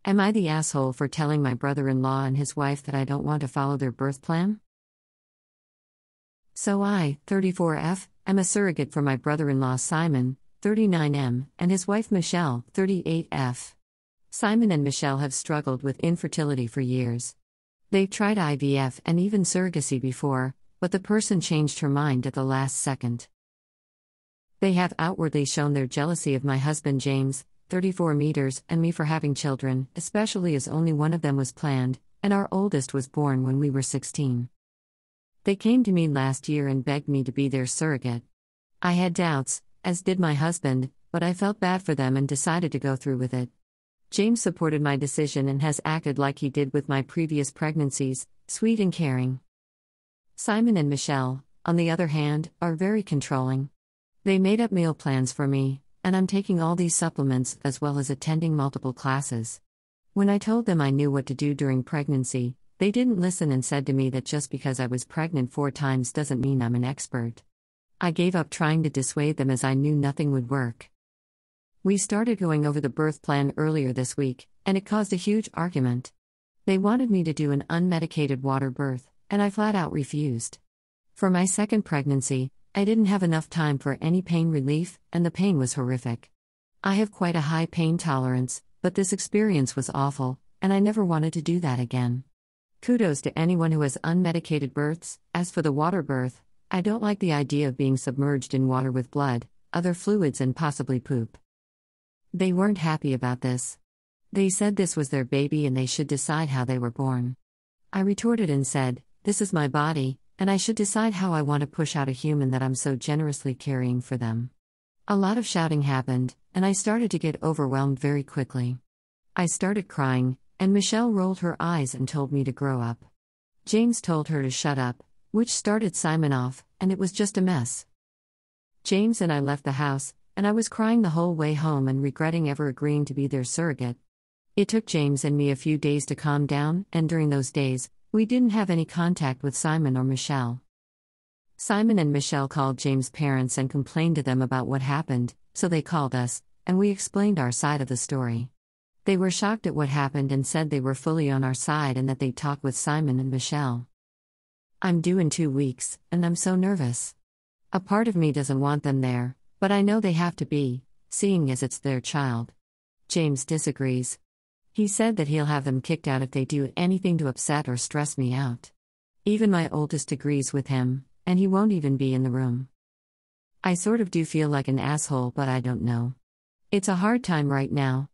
Am I the asshole for telling my brother-in-law and his wife that I don't want to follow their birth plan? So I, 34F, am a surrogate for my brother-in-law Simon, 39M, and his wife Michelle, 38F. Simon and Michelle have struggled with infertility for years. They've tried IVF and even surrogacy before, but the person changed her mind at the last second. They have outwardly shown their jealousy of my husband James, 34 meters, and me for having children, especially as only one of them was planned, and our oldest was born when we were 16. They came to me last year and begged me to be their surrogate. I had doubts, as did my husband, but I felt bad for them and decided to go through with it. James supported my decision and has acted like he did with my previous pregnancies, sweet and caring. Simon and Michelle, on the other hand, are very controlling. They made up meal plans for me, and I'm taking all these supplements as well as attending multiple classes. When I told them I knew what to do during pregnancy, they didn't listen and said to me that just because I was pregnant 4 times doesn't mean I'm an expert. I gave up trying to dissuade them as I knew nothing would work. We started going over the birth plan earlier this week, and it caused a huge argument. They wanted me to do an unmedicated water birth, and I flat out refused. For my second pregnancy, I didn't have enough time for any pain relief, and the pain was horrific. I have quite a high pain tolerance, but this experience was awful, and I never wanted to do that again. Kudos to anyone who has unmedicated births. As for the water birth, I don't like the idea of being submerged in water with blood, other fluids, and possibly poop. They weren't happy about this. They said this was their baby and they should decide how they were born. I retorted and said, "This is my body, and I should decide how I want to push out a human that I'm so generously carrying for them." A lot of shouting happened, and I started to get overwhelmed very quickly. I started crying, and Michelle rolled her eyes and told me to grow up. James told her to shut up, which started Simon off, and it was just a mess. James and I left the house, and I was crying the whole way home and regretting ever agreeing to be their surrogate. It took James and me a few days to calm down, and during those days, we didn't have any contact with Simon or Michelle. Simon and Michelle called James' parents and complained to them about what happened, so they called us, and we explained our side of the story. They were shocked at what happened and said they were fully on our side and that they'd talk with Simon and Michelle. I'm due in 2 weeks, and I'm so nervous. A part of me doesn't want them there, but I know they have to be, seeing as it's their child. James disagrees. He said that he'll have them kicked out if they do anything to upset or stress me out. Even my oldest agrees with him, and he won't even be in the room. I sort of do feel like an asshole, but I don't know. It's a hard time right now,